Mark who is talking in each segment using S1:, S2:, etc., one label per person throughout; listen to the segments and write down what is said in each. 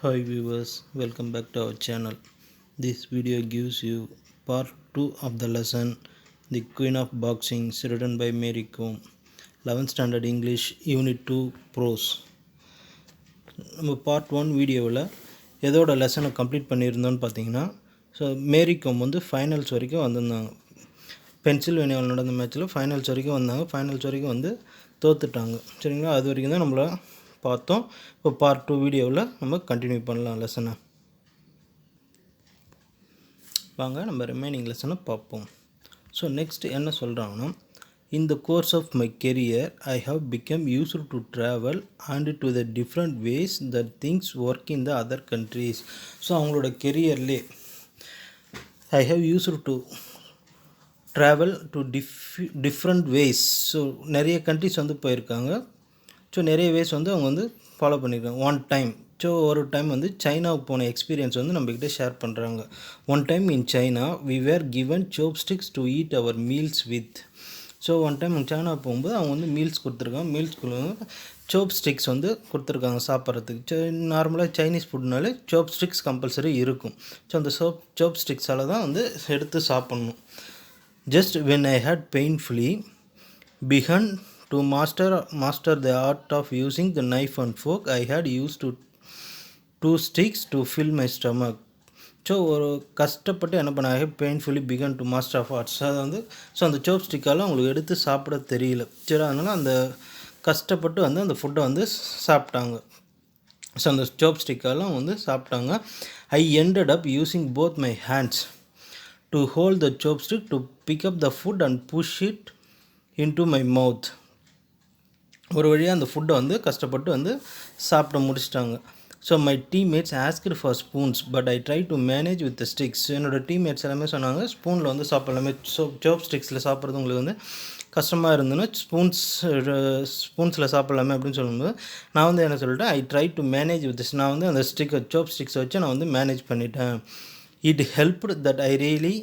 S1: Hi viewers, welcome back to our channel. This video gives you part 2 of the lesson The Queen of Boxing written by Mary Kom, 11th Standard English Unit 2 Prose. நம்ம part 1 வீடியோவில் எதோட லெசனை complete பண்ணியிருந்தோன்னு பார்த்தீங்கன்னா மேரி கோம் வந்து finals வரைக்கும் வந்திருந்தாங்க. பென்சில்வேனியாவில் நடந்த மேட்ச்சில் ஃபைனல்ஸ் வரைக்கும் வந்தாங்க. ஃபைனல்ஸ் வரைக்கும் வந்து தோத்துட்டாங்க. சரிங்களா, அது வரைக்கும் தான் நம்மளை பார்த்தோம். இப்போ பார்ட் 2 வீடியோவில் நம்ம கண்டினியூ பண்ணலாம் லெசனை. வாங்க நம்ம ரிமைனிங் லெசனை பார்ப்போம். ஸோ நெக்ஸ்ட் என்ன சொல்கிறாங்கன்னா, in the course of my career I have become used to travel and to the different ways that things work in the other countries. So அவங்களோட கெரியர்லே I have used to travel to different ways. So நிறைய countries வந்து போயிருக்காங்க. So நிறைய ways வந்து அவங்க வந்து follow பண்ணியிருக்காங்க. ஒன் டைம் ஒரு டைம் வந்து சைனாவுக்கு போன எக்ஸ்பீரியன்ஸ் வந்து நம்மக்கிட்ட ஷேர் பண்ணுறாங்க. One time in China we were given chopsticks to eat our meals with. So one time China போகும்போது அவங்க வந்து மீல்ஸ் கொடுத்துருக்காங்க. மீல்ஸ் சாப்ஸ்டிக்ஸ் வந்து கொடுத்துருக்காங்க சாப்பிட்றதுக்கு. நார்மலாக சைனீஸ் ஃபுட்னாலே சாப்ஸ்டிக்ஸ் கம்பல்சரி இருக்கும். ஸோ அந்த சாப்ஸ்டிக்ஸால் தான் வந்து எடுத்து சாப்பிட்ணும். Just when I had painfully begun to master the art of using the knife and fork, I had used two sticks to fill my stomach. So ஒரு கஷ்டப்பட்டு என்ன பண்ணாங்க, painfully begun to master of arts. அது வந்து so அந்த சாப் ஸ்டிக்கால் அவங்களுக்கு எடுத்து சாப்பிட தெரியல. சரி, அதனால் அந்த கஷ்டப்பட்டு வந்து அந்த ஃபுட்டை வந்து சாப்பிட்டாங்க. ஸோ அந்த சாப் ஸ்டிக்கால் அவங்க வந்து சாப்பிட்டாங்க. I ended up using both my hands to hold the chopstick to pick up the food and push it into my mouth. ஒரு வழியாக அந்த ஃபுட்டை வந்து கஷ்டப்பட்டு வந்து சாப்பிட முடிச்சிட்டாங்க. So my teammates asked for spoons but I try to manage with the sticks. என்னோடய டீம்மேட்ஸ் எல்லாமே சொன்னாங்க ஸ்பூனில் வந்து சாப்பிட்லாமே, சாப் ஸ்டிக்ஸில் சாப்பிட்றது உங்களுக்கு வந்து கஷ்டமாக இருந்ததுன்னா ஸ்பூன்ஸில் சாப்பிட்லாமே அப்படின்னு சொல்லும்போது நான் வந்து என்ன சொல்லிட்டேன், ஐ try to manage with this. நான் வந்து அந்த சாப் ஸ்டிக்ஸை வச்சு நான் வந்து மேனேஜ் பண்ணிட்டேன். It helped that I really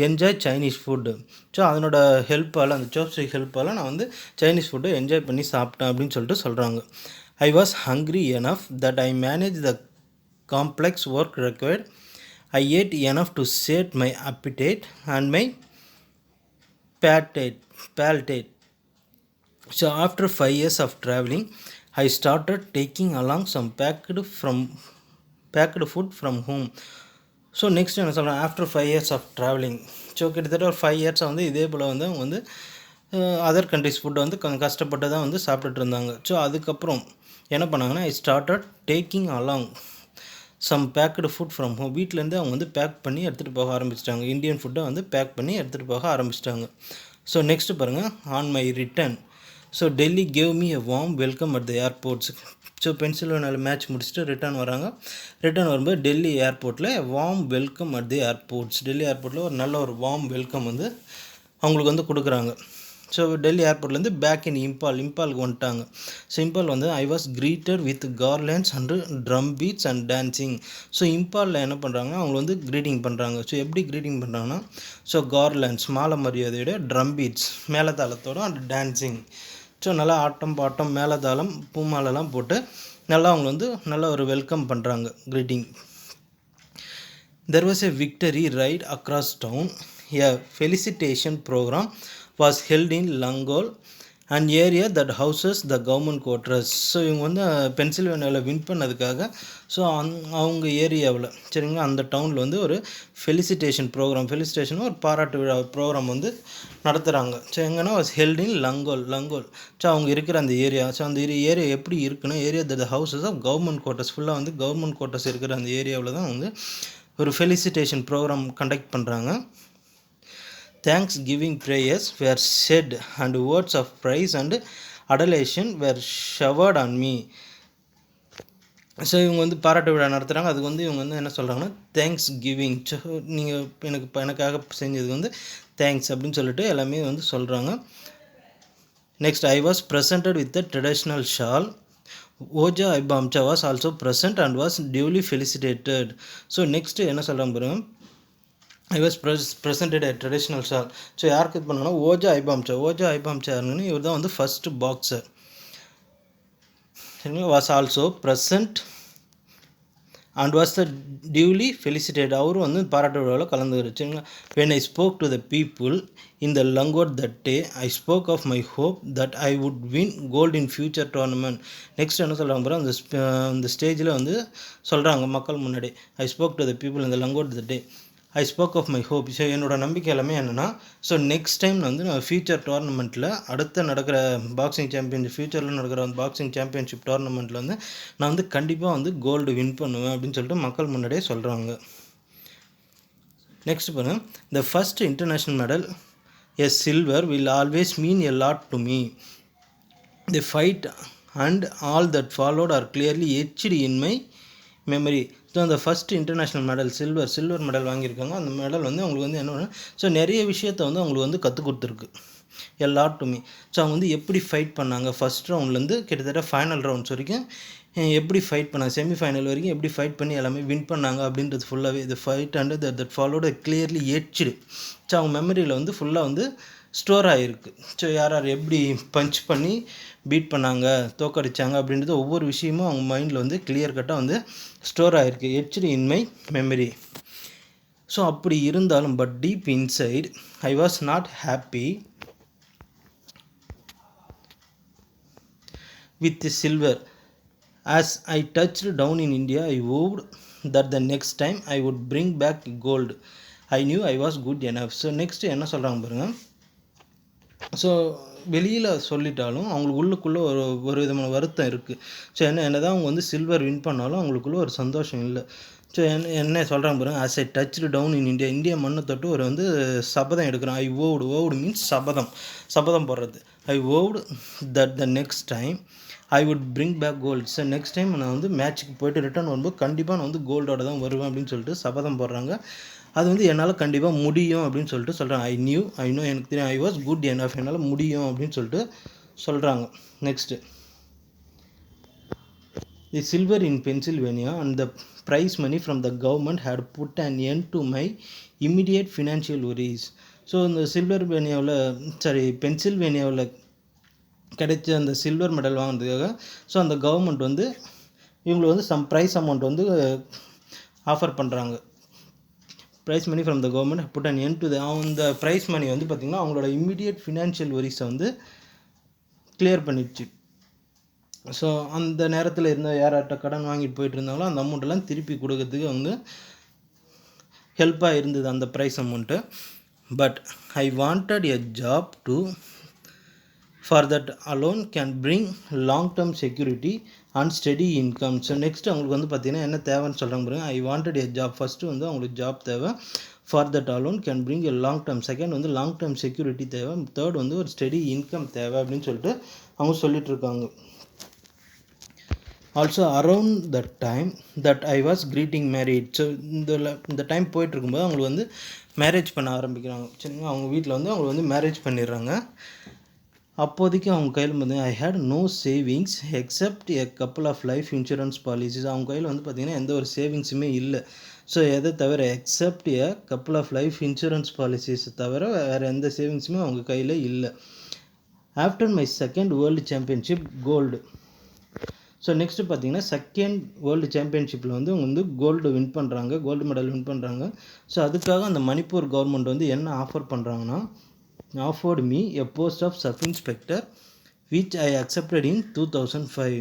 S1: enjoy Chinese food. So அதனோட ஹெல்ப்பால், அந்த சாப்ஸ்டிக் ஹெல்ப்பால் நான் வந்து சைனீஸ் ஃபுட்டை என்ஜாய் பண்ணி சாப்பிட்டேன் அப்படின்னு சொல்லிட்டு சொல்கிறாங்க. I was hungry enough that I manage the complex work required. I ate enough to sate my appetite and my palate. So after 5 years of traveling, I started taking along some packed food from home. So next என்ன சொல்கிறேன், after 5 years of travelling. So கிட்டத்தட்ட ஒரு 5 years வந்து இதே போல் வந்து அவங்க வந்து other countries ஃபுட்டை வந்து கஷ்டப்பட்டு தான் வந்து சாப்பிட்டுட்டு இருந்தாங்க. ஸோ அதுக்கப்புறம் என்ன பண்ணாங்கன்னா, I started taking along some packed food from home. வீட்டிலேருந்து அவங்க வந்து பேக் பண்ணி எடுத்துகிட்டு போக ஆரம்பிச்சிட்டாங்க. இந்தியன் ஃபுட்டை வந்து பேக் பண்ணி எடுத்துகிட்டு போக ஆரம்பிச்சிட்டாங்க. ஸோ நெக்ஸ்ட்டு பாருங்கள், on my return so Delhi gave me a warm welcome at the airports. So பென்சில்வேனியாவில் மேட்ச் முடிச்சுட்டு ரிட்டர்ன் வராங்க. ரிட்டர்ன் வரும்போது டெல்லி ஏர்போர்ட்டில் warm welcome at the airports. Delhi ஏர்போர்ட்டில் ஒரு நல்ல ஒரு வார்ம் வெல்கம் வந்து அவங்களுக்கு வந்து கொடுக்குறாங்க. ஸோ டெல்லி ஏர்போர்ட்லேருந்து பேக் இன் இம்பாலுக்கு வந்துட்டாங்க. ஸோ இம்பால் வந்து I was greeted with garlands and drum beats and dancing. So இம்பாலில் என்ன பண்ணுறாங்கன்னா, அவங்க வந்து க்ரீட்டிங் பண்ணுறாங்க. ஸோ எப்படி க்ரீட்டிங் பண்ணுறாங்கன்னா, ஸோ கார்லேண்ட்ஸ் மாலை மரியாதையோட, ட்ரம் பீட்ஸ் மேலதாளத்தோட, அண்ட் டான்ஸிங். ஸோ நல்லா ஆட்டம் பாட்டம் மேலதாளம் பூமாலெல்லாம் போட்டு நல்லா அவங்க வந்து நல்ல ஒரு வெல்கம் பண்ணுறாங்க, greeting. There was a victory ride across town. A felicitation programme was held in Langol and area that houses the government quarters. So இவங்க வந்து பென்சில்வேனியாவில் வின் பண்ணதுக்காக ஸோ அவங்க ஏரியாவில், சரிங்களா, அந்த டவுனில் வந்து ஒரு ஃபெலிசிட்டேஷன் ஒரு பாராட்டு விழா ப்ரோக்ராம் வந்து நடத்துகிறாங்க. ஸோ எங்கன்னா was held in Langol. So அவங்க இருக்கிற அந்த ஏரியா, ஸோ அந்த ஏரியா எப்படி இருக்குன்னா, area the houses of government quarters, ஃபுல்லாக வந்து கவர்மெண்ட் குவார்ட்டர்ஸ் இருக்கிற அந்த ஏரியாவில் தான் வந்து ஒரு ஃபெலிசிட்டேஷன் ப்ரோக்ராம் கண்டக்ட் பண்ணுறாங்க. Thanks giving prayers were said and words of praise and adulation were showered on me. So இவங்க வந்து பாராட்டு விழா நடத்துகிறாங்க. அதுக்கு வந்து இவங்க வந்து என்ன சொல்கிறாங்கன்னா, தேங்க்ஸ் கிவிங். ஸோ நீங்கள் எனக்காக செஞ்சதுக்கு வந்து தேங்க்ஸ் அப்படின்னு சொல்லிட்டு எல்லாமே வந்து சொல்கிறாங்க. Next, I was presented with the traditional shawl. Oja Ibomcha was also present and was duly felicitated. So next என்ன சொல்கிறாங்க பாருங்க, I was presented a traditional shawl. So யாருக்கு இது பண்ணாங்கன்னா, ஓஜா ஐபாம்சா யாருன்னு, இவர் தான் வந்து ஃபஸ்ட்டு பாக்ஸர். சரிங்களா, was also present and was the duly felicitate. அவரும் வந்து பாராட்டு விழாவில் கலந்துக்கிட்டு சரிங்களா. When I spoke to the people in the Langol that day I spoke of my hope that I would win gold in future tournament. Next என்ன சொல்கிறாங்க பாரு, அந்த ஸ்டேஜில் வந்து சொல்கிறாங்க மக்கள் முன்னாடி, I spoke to the people in the Langol the day I spoke of my hope. So என்னோடய நம்பிக்கை எல்லாமே என்னென்னா, ஸோ நெக்ஸ்ட் டைம் வந்து நான் ஃபியூச்சர் டோர்னமெண்ட்டில் அடுத்த நடக்கிற பாக்ஸிங் சாம்பியன்ஷிப், ஃபியூச்சரில் நடக்கிற பாக்ஸிங் சாம்பியன்ஷிப் டோர்னமெண்ட்டில் வந்து நான் வந்து கண்டிப்பாக வந்து கோல்டு வின் பண்ணுவேன் அப்படின்னு சொல்லிட்டு மக்கள் முன்னாடியே சொல்கிறாங்க. நெக்ஸ்ட் பாருங்கள், the first international medal a silver will always mean a lot to me. The fight and all that followed are clearly etched in my memory. So அந்த first international medal silver medal வாங்கியிருக்காங்க. அந்த medal வந்து அவங்களுக்கு வந்து என்ன, so நிறைய விஷயத்த வந்து அவங்களுக்கு வந்து கற்றுக் கொடுத்துருக்கு லாட் டு மீ. ஸோ அவங்க வந்து எப்படி ஃபைட் பண்ணாங்க, ஃபஸ்ட் ரவுண்ட்லேருந்து கிட்டத்தட்ட ஃபைனல் ரவுண்ட்ஸ் வரைக்கும் எப்படி ஃபைட் பண்ணாங்க, செமிஃபைனல் வரைக்கும் எப்படி ஃபைட் பண்ணி எல்லாமே வின் பண்ணாங்க அப்படின்றது ஃபுல்லாகவே இது fight and that followed clearly edged. So அவங்க மெமரியில் வந்து ஃபுல்லாக வந்து ஸ்டோர் ஆகிருக்கு. ஸோ யார் யார் எப்படி பஞ்ச் பண்ணி பீட் பண்ணாங்க, தோக்கடிச்சாங்க அப்படின்றது ஒவ்வொரு விஷயமும் அவங்க மைண்டில் வந்து கிளியர் கட்டாக வந்து ஸ்டோர் ஆகிருக்கு, edged in my memory. So அப்படி இருந்தாலும் but deep inside I was not happy with silver. As I touched down in India, I vowed that the next time I would bring back gold. I knew I was good enough. So next என்ன சொல்கிறாங்க பாருங்கள். So வெளியில் சொல்லிட்டாலும் அவங்களுக்கு உள்ளுக்குள்ளே ஒரு விதமான வருத்தம் இருக்குது. ஸோ என்ன தான் அவங்க வந்து சில்வர் வின் பண்ணாலும் அவங்களுக்குள்ளே ஒரு சந்தோஷம் இல்லை. ஸோ என்ன சொல்கிறாங்க பாருங்கள், as I touched down in India மண்ணை தொட்டு ஒரு வந்து சபதம் எடுக்கிறேன். ஐ ஓவ்டு மீன்ஸ் சபதம் போடுறது. I vowed that the next time I would bring back gold. So next time நான் வந்து மேட்ச்சுக்கு போய்ட்டு ரிட்டர்ன் வரும்போது கண்டிப்பாக நான் வந்து கோல்டோட தான் வருவேன் அப்படின்னு சொல்லிட்டு சபதம் போடுறாங்க. அது வந்து என்னால் கண்டிப்பாக முடியும் அப்படின்னு சொல்லிட்டு சொல்கிறாங்க. ஐ நோ எனக்கு தெரியும், ஐ வாஸ் குட் எனஃப், என்னால் முடியும் அப்படின்னு சொல்லிட்டு சொல்கிறாங்க. Next, the silver in Pennsylvania and the prize money from the government had put and end to my immediate financial worries. So இந்த பென்சில்வேனியாவில் கிடைச்ச அந்த சில்வர் மெடல் வாங்கினதுக்காக ஸோ அந்த கவர்மெண்ட் வந்து இவங்களுக்கு வந்து சம் ப்ரைஸ் அமௌண்ட் வந்து ஆஃபர் பண்ணுறாங்க. Prize money from the government put and end to அந்த ப்ரைஸ் மணி வந்து பார்த்திங்கன்னா அவங்களோட இம்மிடியேட் ஃபினான்ஷியல் ஒரிஸை வந்து கிளியர் பண்ணிடுச்சு. ஸோ அந்த நேரத்தில் இருந்த யார்கிட்ட கடன் வாங்கிட்டு போயிட்டு இருந்தாங்களோ அந்த அமௌண்ட்டெல்லாம் திருப்பி கொடுக்கறதுக்கு வந்து ஹெல்ப்பாக இருந்தது அந்த prize amount. But I wanted a job too for that alone can bring long term security and steady income. So next அவங்களுக்கு வந்து பார்த்திங்கன்னா என்ன தேவைன்னு சொல்கிறாங்க பாருங்க. I wanted a job, first வந்து அவங்களுக்கு ஜாப் தேவை. For that alone can bring a long term, second வந்து லாங் டேர்ம் செக்யூரிட்டி தேவை, தேர்ட் வந்து ஒரு ஸ்டெடி இன்கம் தேவை அப்படின்னு சொல்லிட்டு அவங்க சொல்லிகிட்ருக்காங்க. Also around that time that I was greeting marriage. So இந்த டைம் போயிட்டுருக்கும்போது அவங்களுக்கு வந்து மேரேஜ் பண்ண ஆரம்பிக்கிறாங்க. சரிங்களா, அவங்க வீட்டில் வந்து அவங்களுக்கு வந்து மேரேஜ் பண்ணிடுறாங்க. அப்போதைக்கு அவங்க கையில் வந்து I had no savings except a couple of life insurance policies. அவங்க கையில் வந்து பார்த்திங்கன்னா எந்த ஒரு சேவிங்ஸுமே இல்லை. ஸோ எதை தவிர except a couple of life insurance policies தவிர வேறு எந்த சேவிங்ஸுமே அவங்க கையில் இல்லை. After my second world championship gold. So next பார்த்திங்கன்னா செகண்ட் வேர்ல்டு சாம்பியன்ஷிப்பில் வந்து அவங்க வந்து கோல்டு மெடல் வின் பண்ணுறாங்க. ஸோ அதுக்காக அந்த மணிப்பூர் கவர்மெண்ட் வந்து என்ன ஆஃபர் பண்ணுறாங்கன்னா, offered me a post of sub-inspector which I accepted in 2005.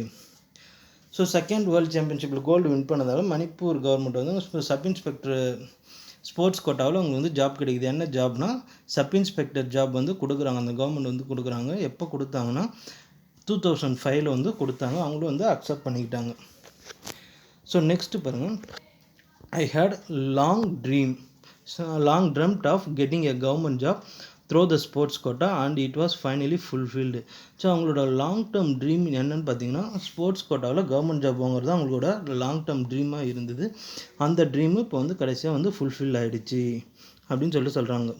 S1: So second world சாம்பியன்ஷிப்பில் கோல்டு வின் பண்ணதால மணிப்பூர் கவர்மெண்ட் வந்து சப் இன்ஸ்பெக்டர் ஸ்போர்ட்ஸ் கோட்டாவில் அவங்க வந்து ஜாப் கிடைக்குது. என்ன ஜாப்னா சப் இன்ஸ்பெக்டர் ஜாப் வந்து கொடுக்குறாங்க, அந்த கவர்மெண்ட் வந்து கொடுக்குறாங்க. எப்போ கொடுத்தாங்கன்னா 2005 வந்து கொடுத்தாங்க. அவங்களும் வந்து அக்செப்ட் பண்ணிக்கிட்டாங்க. ஸோ நெக்ஸ்ட்டு பாருங்கள், I had long dreamed of getting a government job through the sports quota and it was finally fulfilled. So அவங்களோட லாங் டேர்ம் ட்ரீம் என்னென்னு பார்த்தீங்கன்னா ஸ்போர்ட்ஸ் கோட்டாவில் கவர்மெண்ட் ஜாப் வாங்குறது அவங்களோட லாங் டேர்ம் ட்ரீமாக இருந்தது. அந்த ட்ரீமு இப்போ வந்து கடைசியாக வந்து ஃபுல்ஃபில் ஆகிடுச்சு அப்படின்னு சொல்லிட்டு சொல்கிறாங்க.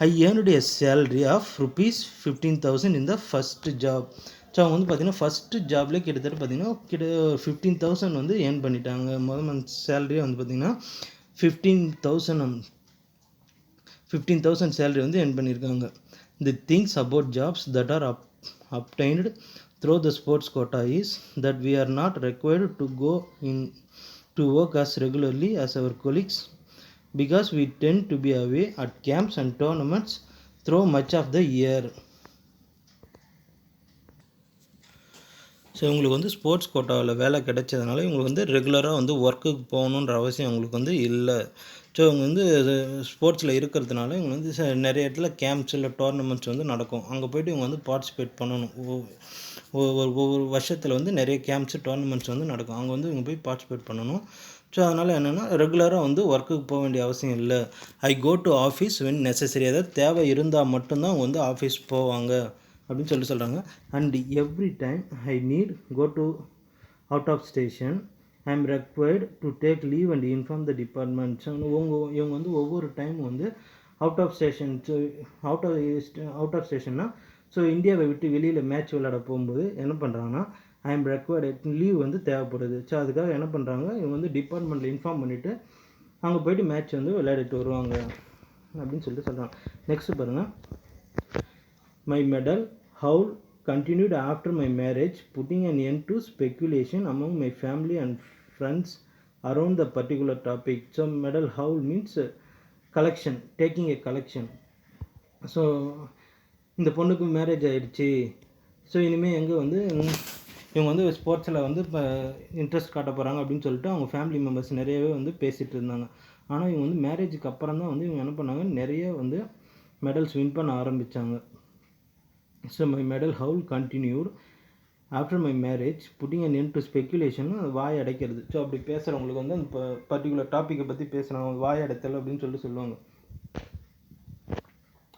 S1: I earned a salary of ₹15,000 in the first job. So அவங்க வந்து பார்த்திங்கன்னா ஃபஸ்ட்டு ஜாப்லேயே கிட்டத்தட்ட பார்த்திங்கன்னா 15,000 வந்து ஏர்ன் பண்ணிட்டாங்க. மந்த் சேலரியே வந்து பார்த்திங்கன்னா 15,000 சேலரி வந்து ஏர்ன் பண்ணியிருக்காங்க. The things about jobs that R obtained through the sports quota is that we are not required to go in to work as regularly as our colleagues because we tend to be away at camps and tournaments through much of the year. So இவங்களுக்கு வந்து sports கோட்டாவில் வேலை கிடைச்சதுனால இவங்களுக்கு வந்து ரெகுலராக வந்து ஒர்க்குக்கு போகணுன்ற அவசியம் அவங்களுக்கு வந்து இல்லை. ஸோ இவங்க வந்து ஸ்போர்ட்ஸில் இருக்கிறதுனால இவங்க வந்து நிறைய இடத்துல கேம்ப்ஸ் இல்லை டோர்னமெண்ட்ஸ் வந்து நடக்கும். அங்கே போய்ட்டு இவங்க வந்து பார்ட்டிசிபேட் பண்ணணும். ஒவ்வொரு வருஷத்தில் வந்து நிறைய கேம்ப்ஸு டோர்னமெண்ட்ஸ் வந்து நடக்கும். அங்கே வந்து இவங்க போய் பார்ட்டிசிபேட் பண்ணணும். ஸோ அதனால் என்னென்னா ரெகுலராக வந்து ஒர்க்குக்கு போக வேண்டிய அவசியம் இல்லை. I go to office when necessary, அதாவது தேவை இருந்தால் மட்டும்தான் அவங்க வந்து ஆஃபீஸ் போவாங்க அப்படின்னு சொல்கிறாங்க. And every time I need go to out of station I am required to take leave and inform the department. இவங்க வந்து ஒவ்வொரு டைம் வந்து out of station, so out of ஸ்டேஷன்னா ஸோ இந்தியாவை விட்டு வெளியில் மேட்ச் விளையாட போகும்போது என்ன பண்ணுறாங்கன்னா ஐ எம் ரெக்வயர்டு லீவ் வந்து தேவைப்படுது. ஸோ அதுக்காக என்ன பண்ணுறாங்க, இவங்க வந்து டிபார்ட்மெண்ட்டில் இன்ஃபார்ம் பண்ணிவிட்டு அங்கே போய்ட்டு மேட்ச் வந்து விளையாடிட்டு வருவாங்க அப்படின்னு சொல்கிறாங்க. நெக்ஸ்ட்டு பாருங்கள், my medal haul continued after my marriage, putting an end to speculation among my family and friends around the particular topic. So medal howl means collection, taking a collection. So இந்த பொண்ணுக்கு marriage ஆகிடுச்சு, so இனிமேல் எங்கே வந்து இவங்க வந்து ஸ்போர்ட்ஸில் வந்து இப்போ இன்ட்ரெஸ்ட் காட்ட போகிறாங்க அப்படின்னு சொல்லிட்டு அவங்க ஃபேமிலி மெம்பர்ஸ் நிறையவே வந்து பேசிகிட்டு இருந்தாங்க. ஆனால் இவங்க வந்து மேரேஜுக்கு அப்புறம் தான் வந்து இவங்க என்ன பண்ணாங்க, நிறைய வந்து மெடல்ஸ் வின் பண்ண ஆரம்பித்தாங்க. So my medal haul continued after my marriage putting and end to speculation, வாய் அடைக்கிறது. ஸோ அப்படி பேசுகிறவங்களுக்கு வந்து அந்த பர்டிகுலர் டாப்பிக்கை பற்றி பேசுகிறவங்க வாய் அடைத்தல் அப்படின்னு சொல்லுவாங்க.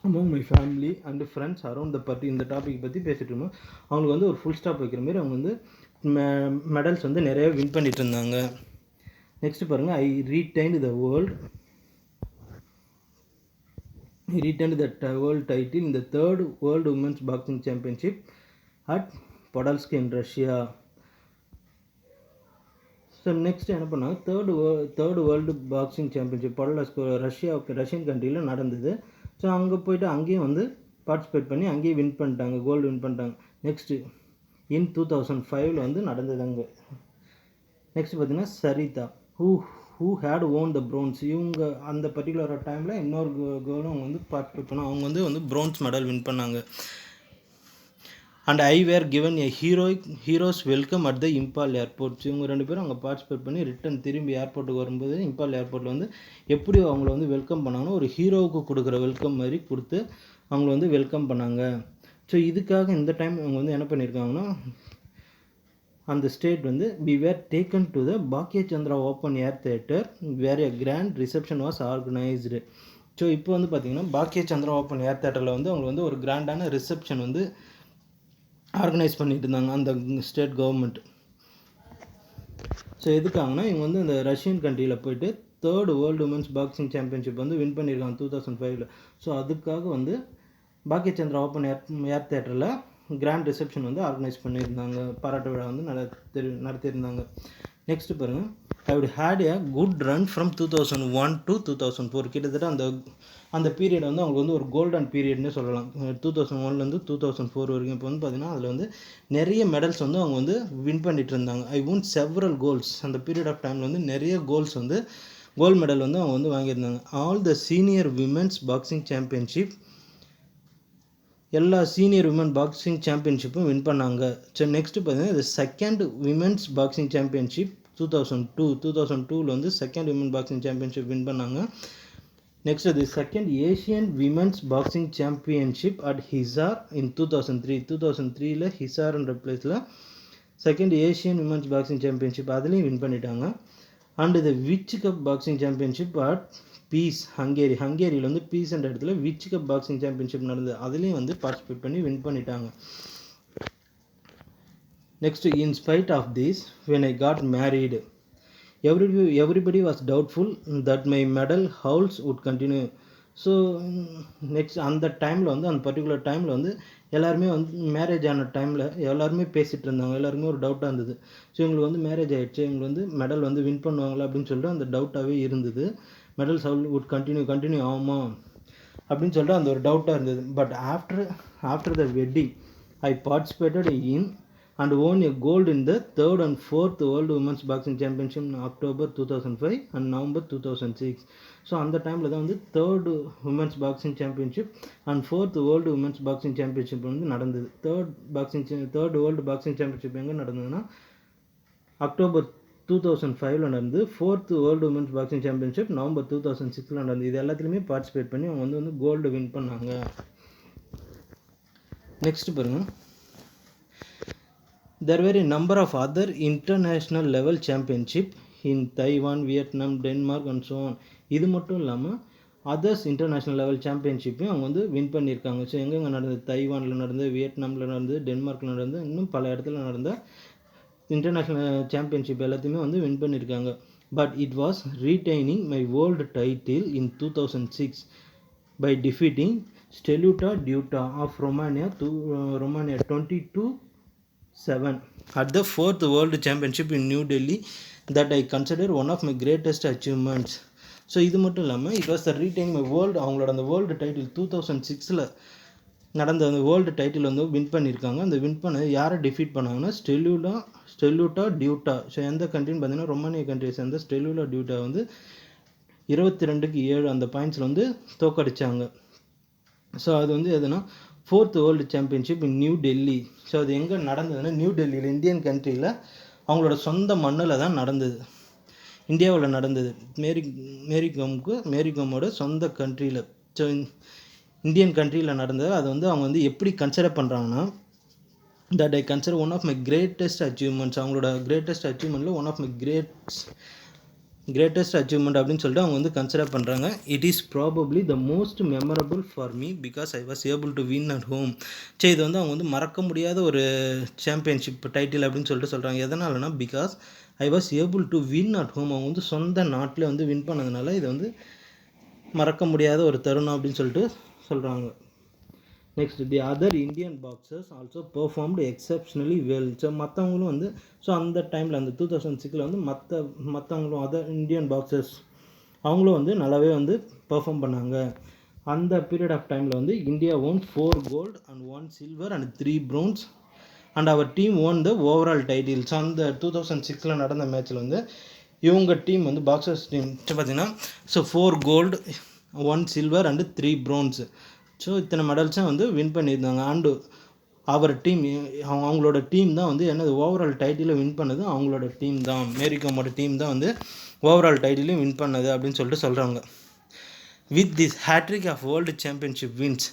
S1: Among my family and friends around the இந்த டாப்பிக் பற்றி பேசிகிட்டு இருந்தோம். அவங்களுக்கு வந்து ஒரு ஃபுல் ஸ்டாப் வைக்கிற மாதிரி அவங்க வந்து மெடல்ஸ் வந்து நிறைய வின் பண்ணிட்டு இருந்தாங்க. நெக்ஸ்ட் பாருங்கள், I retained the world He retained the world title in the third World Women's Boxing Championship at Podolsk in Russia. So next என்ன பண்ணாங்க, third world boxing championship Podolsk Russian கண்ட்ரியில் நடந்தது. So அங்கே போய்ட்டு அங்கேயும் வந்து பார்ட்டிசிபேட் பண்ணி அங்கேயும் வின் பண்ணிட்டாங்க, கோல்டு வின் பண்ணிட்டாங்க. நெக்ஸ்ட்டு இன் 2005 வந்து நடந்தது அங்கே. நெக்ஸ்ட் பார்த்தீங்கன்னா சரிதா who had won the bronze. இவங்க அந்த பர்டிகுலர் டைமில் இன்னொரு கேர்ளும் அவங்க வந்து பார்ட்டிசிபேட் பண்ணாங்க. அவங்க வந்து ப்ரோன்ஸ் மெடல் வின் பண்ணாங்க. And I were given A heroes welcome at the Imphal airport. இவங்க ரெண்டு பேரும் அங்கே பார்ட்டிசிபேட் பண்ணி ரிட்டன் திரும்பி ஏர்போர்ட்டுக்கு வரும்போது இம்பால் ஏர்போர்ட்டில் வந்து எப்படி அவங்கள வந்து வெல்கம் பண்ணாங்கன்னா ஒரு ஹீரோவுக்கு கொடுக்குற வெல்கம் மாதிரி கொடுத்து அவங்கள வந்து வெல்கம் பண்ணாங்க. ஸோ இதுக்காக இந்த டைம் அவங்க வந்து என்ன பண்ணியிருக்காங்கன்னா, அந்த ஸ்டேட் வந்து we were taken to the Bhagyachandra open air theatre where a grand reception was organized. So இப்போ வந்து பார்த்திங்கன்னா பாக்கிய சந்திரா ஓப்பன் ஏர் தியேட்டரில் வந்து அவங்க வந்து ஒரு கிராண்டான ரிசப்ஷன் வந்து ஆர்கனைஸ் பண்ணிட்டு இருந்தாங்க அந்த ஸ்டேட் கவர்மெண்ட். ஸோ எதுக்காங்கன்னா இவங்க வந்து இந்த ரஷ்யன் கண்ட்ரியில் போயிட்டு third world women's boxing championship வந்து வின் பண்ணியிருக்காங்க 2005. ஸோ அதுக்காக வந்து பாக்கிய சந்திரா ஓப்பன் ஏர் தியேட்டரில் கிராண்ட் ரிசப்ஷன் வந்து ஆர்கனைஸ் பண்ணியிருந்தாங்க, பாராட்டு விழா வந்து நடத்தியிருந்தாங்க. நெக்ஸ்ட் பாருங்கள், I would had a good run from 2001 to 2004. கிட்டத்தட்ட அந்த பீரியட் வந்து அவங்களுக்கு வந்து ஒரு கோல்டன் பீரியட்னே சொல்லலாம். 2001 2004 வரைக்கும். இப்போ வந்து பார்த்திங்கன்னா அதில் வந்து நிறைய மெடல்ஸ் வந்து அவங்க வந்து வின் பண்ணிட்டு இருந்தாங்க. ஐ ஒன் செவரல் கோல்ஸ். அந்த பீரியட் ஆஃப் டைமில் வந்து நிறைய கோல்ஸ் வந்து கோல்டு மெடல் வந்து அவங்க வந்து வாங்கியிருந்தாங்க. All the senior women's boxing championship, எல்லா சீனியர் விமன் பாக்ஸிங் சாம்பியன்ஷிப்பும் வின் பண்ணாங்க. ஸோ நெக்ஸ்ட்டு பார்த்தீங்கன்னா இது செகண்ட் விமென்ஸ் பாக்ஸிங் சாம்பியன்ஷிப் 2002 வந்து second women boxing championship win பண்ணாங்க. நெக்ஸ்ட் இது second Asian women's boxing championship at Hisar in 2003 ஹிசார்ன்ற பிளேஸில் second Asian women's boxing championship அதுலேயும் வின் பண்ணிட்டாங்க. அண்ட் இது Witch Cup boxing championship at Pecs ஹங்கேரியில் வந்து பீஸ் என்ற இடத்துல விச் கப் பாக்ஸிங் சாம்பியன்ஷிப் நடந்தது, அதுலேயும் வந்து பார்ட்டிசிபேட் பண்ணி வின் பண்ணிட்டாங்க. Next, in spite of this when I got married everybody was doubtful that my medal hauls would continue. So next அந்த டைமில் வந்து அந்த பர்டிகுலர் டைமில் வந்து எல்லாருமே வந்து மேரேஜ் ஆன டைமில் எல்லாருமே பேசிகிட்டு இருந்தாங்க, எல்லாருமே ஒரு டவுட்டாக இருந்தது. ஸோ இவங்களுக்கு வந்து மேரேஜ் ஆகிடுச்சு, இவங்களுக்கு வந்து மெடல் வந்து வின் பண்ணுவாங்களா அப்படின்னு சொல்லிட்டு அந்த டவுட்டாகவே இருந்தது. மெடல் ஹவுல் வுட் கண்டினியூ ஆகுமா அப்படின்னு சொல்லிட்டு அந்த ஒரு டவுட்டாக இருந்தது. But after the wedding I participated in and won a gold in the 3rd and 4th World Women's Boxing Championship in October 2005 and November 2006. So அந்த டைமில் தான் வந்து 3rd women's boxing championship and 4th world women's boxing championship வந்து நடந்தது. 3rd world boxing championship எங்கே நடந்ததுன்னா October 2005 நடந்து, 4th world women's boxing championship November 2006 நடந்தது. இது எல்லாத்துலேயுமே பார்ட்டிசிபேட் பண்ணி அவங்க வந்து கோல்டு வின் பண்ணாங்க. நெக்ஸ்ட் பாருங்கள், there were a number of other international level championship in Taiwan, Vietnam, Denmark and so on. இது மட்டும் இல்லாமல் அதர்ஸ் இன்டர்நேஷ்னல் லெவல் சாம்பியன்ஷிப்பையும் அவங்க வந்து வின் பண்ணியிருக்காங்க. ஸோ எங்கெங்கே நடந்தது? தைவானில் நடந்தது, வியட்நாமில் நடந்தது, டென்மார்க்கில் நடந்தது, இன்னும் பல இடத்துல நடந்த இன்டர்நேஷ்னல் சாம்பியன்ஷிப் எல்லாத்தையுமே வந்து வின் பண்ணியிருக்காங்க. But it was retaining my world title in 2006 by defeating Steluta Deuta of Romania 22-7 at the 4th World Championship in New Delhi that I consider one of my greatest achievements. So இது மட்டும் இல்லாமல் it was the retain my world, அவங்களோட அந்த world title 2006 நடந்த அந்த world title வந்து win பண்ணியிருக்காங்க. அந்த வின் பண்ண யாரை டிஃபீட் பண்ணாங்கன்னா ஸ்டெலுட்டா டியூட்டா. ஸோ எந்த கண்ட்ரின்னு பார்த்தீங்கன்னா ரொமானியா கண்ட்ரியை சேர்ந்த ஸ்டெலுட்டா டியூட்டா வந்து 22-7 அந்த பாயிண்ட்ஸில் வந்து தோக்கடிச்சாங்க. ஸோ அது வந்து எதுனா 4th வேர்ல்டு சாம்பியன்ஷிப் இன் நியூ டெல்லி. ஸோ அது எங்கே நடந்ததுன்னா நியூ டெல்லியில், இந்தியன் கண்ட்ரியில், அவங்களோட சொந்த மண்ணில் தான் நடந்தது, இந்தியாவில் நடந்தது. மேரிகோமோட சொந்த கண்ட்ரியில், ஸோ இந்தியன் கண்ட்ரியில் நடந்தது. அது வந்து அவங்க வந்து எப்படி கன்சிடர் பண்ணுறாங்கன்னா that I consider one of my greatest achievements. அவங்களோட கிரேட்டஸ்ட் அச்சீவ்மெண்ட்டில் one of my greatest achievement அப்படின்னு சொல்லிட்டு அவங்க வந்து கன்சிடர் பண்ணுறாங்க. It is probably the most memorable for me because I was able to win at home. சரி, இது வந்து அவங்க வந்து மறக்க முடியாத ஒரு சாம்பியன்ஷிப் டைட்டில் அப்படின்னு சொல்லிட்டு சொல்கிறாங்க. எதனாலனா because I was able to win at home. அவங்க வந்து சொந்த நாட்டில் வந்து வின் பண்ணதுனால இது வந்து மறக்க முடியாத ஒரு தருணம் அப்படின்னு சொல்லிட்டு சொல்கிறாங்க. Next, the other Indian boxers also performed exceptionally well. So மற்றவங்களும் வந்து ஸோ அந்த டைமில் அந்த 2006 வந்து மற்றவங்களும் அதர் இந்தியன் பாக்ஸர்ஸ் அவங்களும் வந்து நல்லாவே வந்து பெர்ஃபார்ம் பண்ணாங்க. அந்த பீரியட் ஆஃப் டைமில் வந்து India won 4 gold and 1 silver and 3 bronze and our team won the overall title. So அந்த 2006 நடந்த மேட்ச்சில் வந்து இவங்க டீம் வந்து பாக்ஸர்ஸ் டீம் பார்த்தீங்கன்னா so 4 gold 1 silver and 3 bronze. So இத்தனை மெடல்ஸும் வந்து வின் பண்ணியிருந்தாங்க. அண்டு அவர் டீம் அவங்களோட டீம் தான் வந்து என்னது ஓவரால் டைட்டிலை வின் பண்ணது அவங்களோட டீம் தான். மேரிகோமோட டீம் தான் வந்து ஓவரால் டைட்டிலையும் வின் பண்ணது அப்படின்னு சொல்லிட்டு சொல்கிறாங்க. With this hat-trick of world championship wins,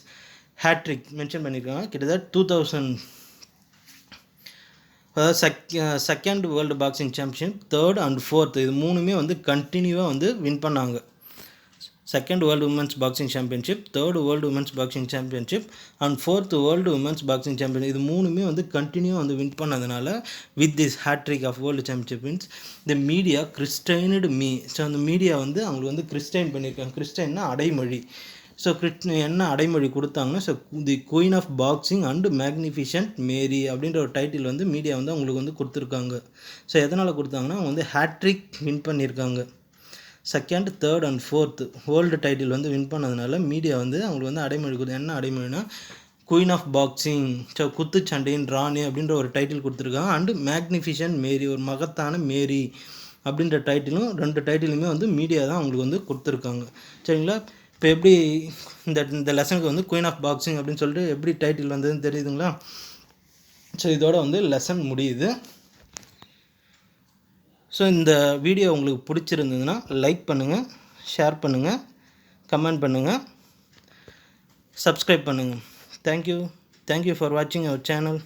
S1: hat-trick mention பண்ணியிருக்காங்க. கிட்டத்தட்ட 2000 அதாவது second world boxing championship, 3rd and 4th இது மூணுமே வந்து கண்டினியூவாக வந்து வின் பண்ணாங்க. Second world women's boxing championship, 3rd world women's boxing championship and 4th world women's boxing champion இது மூணுமே வந்து கண்டினியூ வந்து வின் பண்ணதுனால with this hat-trick of world championship wins the media christened me. So அந்த media வந்து அவங்களுக்கு வந்து Christian பண்ணியிருக்காங்க. கிறிஸ்டைன்னா அடைமொழி. ஸோ என்ன அடைமொழி கொடுத்தாங்கன்னா so the queen of boxing and magnificent Mary அப்படின்ற ஒரு டைட்டில் வந்து மீடியா வந்து அவங்களுக்கு வந்து கொடுத்துருக்காங்க. ஸோ எதனால் கொடுத்தாங்கன்னா அவங்க வந்து ஹேட்ரிக் வின் பண்ணியிருக்காங்க. 2nd, 3rd and 4th world title வந்து வின் பண்ணதுனால மீடியா வந்து அவங்களுக்கு வந்து அடைமொழி கொடுத்து என்ன அடைமொழினா குயின் ஆஃப் பாக்ஸிங், ஸோ குத்துச்சண்டையின் ராணி அப்படின்ற ஒரு டைட்டில் கொடுத்துருக்காங்க. அண்டு மேக்னிஃபிஷன்ட் மேரி, ஒரு மகத்தான மேரி அப்படின்ற டைட்டிலும் 2 டைட்டிலுமே வந்து மீடியா தான் அவங்களுக்கு வந்து கொடுத்துருக்காங்க. சரிங்களா? இப்போ எப்படி இந்த லெசனுக்கு வந்து குயின் ஆஃப் பாக்ஸிங் அப்படின்னு சொல்லிட்டு எப்படி டைட்டில் வந்ததுன்னு தெரியுதுங்களா? ஸோ இதோட வந்து லெசன் முடியுது. ஸோ இந்த வீடியோ உங்களுக்கு பிடிச்சிருந்ததுன்னா லைக் பண்ணுங்கள், ஷேர் பண்ணுங்கள், கமெண்ட் பண்ணுங்கள், சப்ஸ்கிரைப் பண்ணுங்கள். தேங்க்யூ ஃபார் வாட்சிங் அவர் சேனல்.